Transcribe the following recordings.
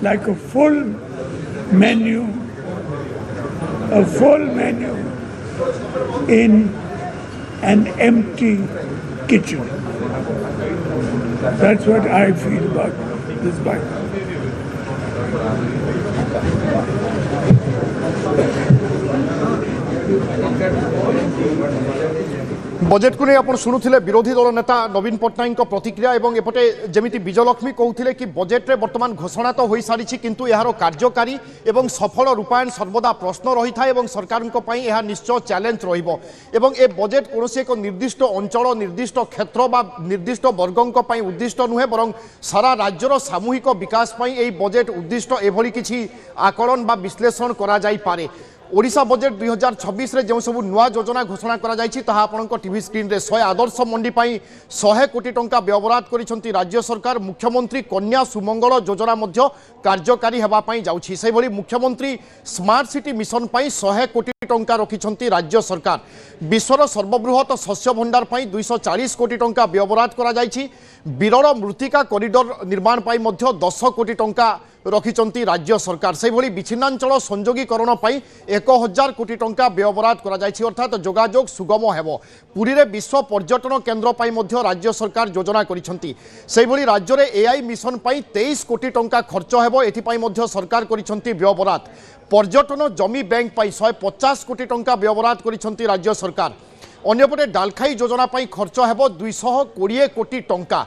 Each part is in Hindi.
like a full menu, in an empty kitchen. That's what I feel about this budget. Budget को नहीं आप शुणुले विरोधी दल नेता नवीन पट्टनायक प्रतिक्रिया और एपटे जमी विजयलक्ष्मी कहते कि बजेट रे वर्तमान घोषणा तो हो सारी किंतु यार कार्यकारी और सफल रूपायन सर्वदा प्रश्न रही था सरकार यह निश्चय चैलेंज रही बजेट कौन एक निर्दिष्ट अंचल निर्दिष्ट क्षेत्र बा निर्दिष्ट वर्गों उद्दिष्ट नुहे बर सारा राज्यर सामूहिक विकास बजेट उद्दिष्ट एभली किसी आकलन बा विश्लेषण करा जाई पारे। ओडिशा बजेट 2026 रे जो सब नुआ योजना घोषणा करा जायछि ताहा आपनक टीवी स्क्रीन रे 100 आदर्श मंडी पाई 100 कोटी टंका व्यवहार करिसंती राज्य सरकार। मुख्यमंत्री कन्या सुमंगल योजना मध्य कार्यकारी हेबा पाई जाउछि सेहि भली मुख्यमंत्री स्मार्ट सिटी मिशन पाई 100 कोटी टंका रखिसंती राज्य सरकार। विश्वर सर्वबृहत शस्य भंडार पाई 240 कोटी टंका व्यवहार करा जायछि। विरल मृत्तिका कॉरिडोर निर्माण पाई मध्य 10 कोटी टंका रखिंट राज्य सरकार। से भली विच्छिन्नांचल संयोगीकरण पाई 1000 कोटी टंका व्यवहार करा जायछि अर्थात जोगाजोग सुगम हेबो। पुरी रे विश्व पर्यटन केन्द्र पाई मध्य राज्य सरकार योजना करिसंती। से भली राज्य रे एआई मिशन पाई 23 कोटी टंका खर्च हेबो एथि पाई मध्य सरकार करिसंती व्यवहार। पर्यटन जमी बैंक पाई 150 कोटी टंका व्यवहार करिसंती राज्य सरकार। अन्यपटे डालखाई योजना पाई खर्च हेबो 220 कोटी टंका।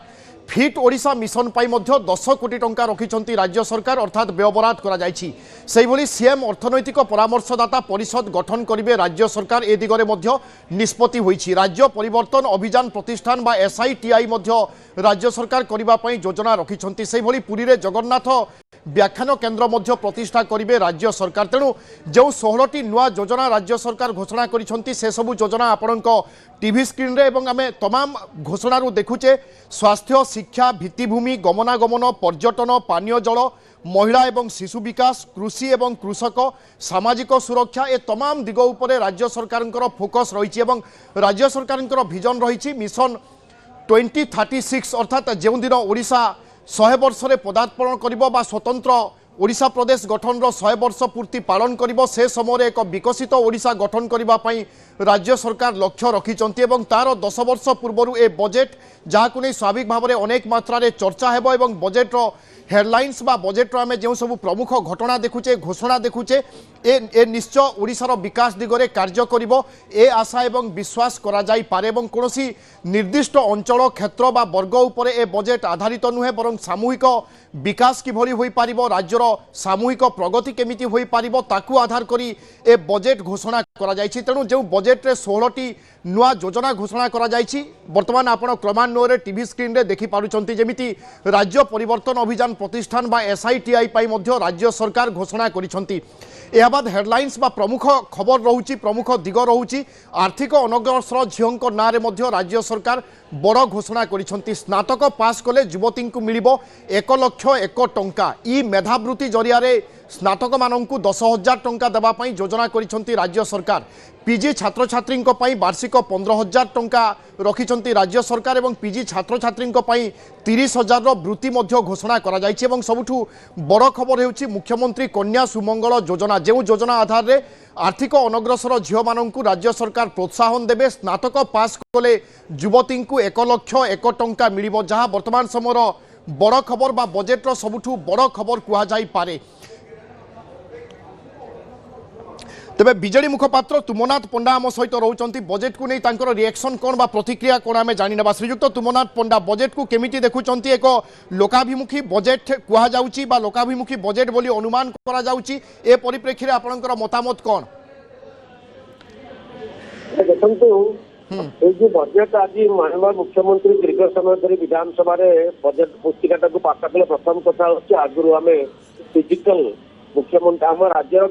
फिट ओडिशा मिशन पाई मध्य 10 कोटी टंका रखिंट राज्य सरकार अर्थात व्यवहार करा जायछि। सेहि भली सीएम अर्थनैतिक परामर्शदाता परिषद गठन करिवे राज्य सरकार ए दिगरे मध्य निष्पत्ति होईछि। राज्य परिवर्तन अभियान प्रतिष्ठान बा एसआईटीआई मध्य राज्य सरकार करिबा पई योजना रखिंट। सेहि भली पुरी रे जगन्नाथ व्याख्यान केन्द्र मध्य प्रतिष्ठा करिवे राज्य सरकार। तेणु जो 16टी नुआ योजना राज्य सरकार घोषणा करिसंती से सबु योजना आपणक टीवी स्क्रीन रे एवं आमे तमाम घोषणा देखुचे। स्वास्थ्य शिक्षा भित्तिभूमि गमनागमन पर्यटन पानीय जल महिला एवं शिशु विकास कृषि एवं कृषक सामाजिक सुरक्षा ए तमाम दिग उपरे राज्य सरकार फोकस रही राज्य सरकार विजन रही मिशन 2036 अर्थात जो दिन ओडिशा 100 वर्ष रे पदार्पण करिबो बा स्वतंत्र ओडिशा प्रदेश गठन 100 वर्ष पूर्ति पालन करिबो से समय एक विकसित ओडिशा गठन करिबा पई राज्य सरकार लक्ष्य रखिचंती एवं तार 10 वर्ष पूर्व ए बजेट जहाकु नै स्वाभाविक भाव में अनेक मात्रा रे चर्चा हेबो एवं बजेट रो हेडलाइंस बा बजेट रो आमे जो सब प्रमुख घटना देखुचे घोषणा देखुचे ए निश्चय ओडिशार विकास दिगरे कार्य करिबो ए आशा एवं विश्वास करा जाई पारे एवं कोनोसी निर्दिष्ट अंचल क्षेत्र बा वर्ग उपरे ए बजेट आधारित नुहे बरं सामूहिक विकास किभली होई पारिबो राज्यर सामूहिक प्रगति केमिति होई पारिबो ताकू आधार करी ए बजेट घोषणा करा जायछि। तेणु जो बजेट रे 16टी नुआ योजना घोषणा करा जायछि वर्तमान आपण क्रमान्वय रे टीवी स्क्रीन रे देखि पारुचंती जेमिति राज्य परिवर्तन अभियान प्रतिष्ठान बा एसआईटीआई पाई मध्य राज्य सरकार घोषणा करिसंती। एहा बाद हेडलाइंस बा प्रमुख खबर रहुची प्रमुख दिग रहुची आर्थिक अनग्रसर झियोंक ना रे मध्य राज्य सरकार बड़ घोषणा करिसंती। स्नातक पास कले युवती को मिलिबो 1 लाख 1 टंका ई मेधावृत्ति जरिया रे स्नातक मानंकु 10,000 टंका देबा पई योजना करिसंती राज्य सरकार। पीजी छात्र छात्री वार्षिक 15,000 टंका रखिंट राज्य सरकार एवं पीजी छात्र छात्री 30,000 वृत्ति मध्य घोषणा करा जायछि। एवं सबुठु बड़ खबर हेउछि मुख्यमंत्री कन्या सुमंगल योजना जो योजना आधार रे आर्थिक अनग्रसर झियो मानंकु राज्य सरकार प्रोत्साहन देबे। स्नातक पास कले युवती को 1 लाख 1 टंका मिलिबो जहां वर्तमान समय बड़ खबर बा बजेट रो सबुठु बड़ खबर कुहा जाई पारे। तेबे बीजेडी मुखपात्र तुमनाथ पंडा आम सहित रोचंती बजेट को नहीं तांकर रिएक्शन कौन बा प्रतिक्रिया कौन आमे जानि नेबा। श्रीयुक्त तुमनाथ पंडा बजेट को केमिति देखुचंती एक लोकाभिमुखी बजेट कुहा जाउची बा लोकाभिमुखी बजेट बोली अनुमान करा जाउची ए परिप्रेक्षी रे आपनकर मतामत कौन? देखंतु ए जो बजेट आज माननीय मुख्यमंत्री दीर्घ समय धरी विधानसभा रे बजेट पुस्तिकाटा को पास कले प्रथम कथा होची आगुरु आमे फिजिकल मुख्यमंत्री आम राज्यर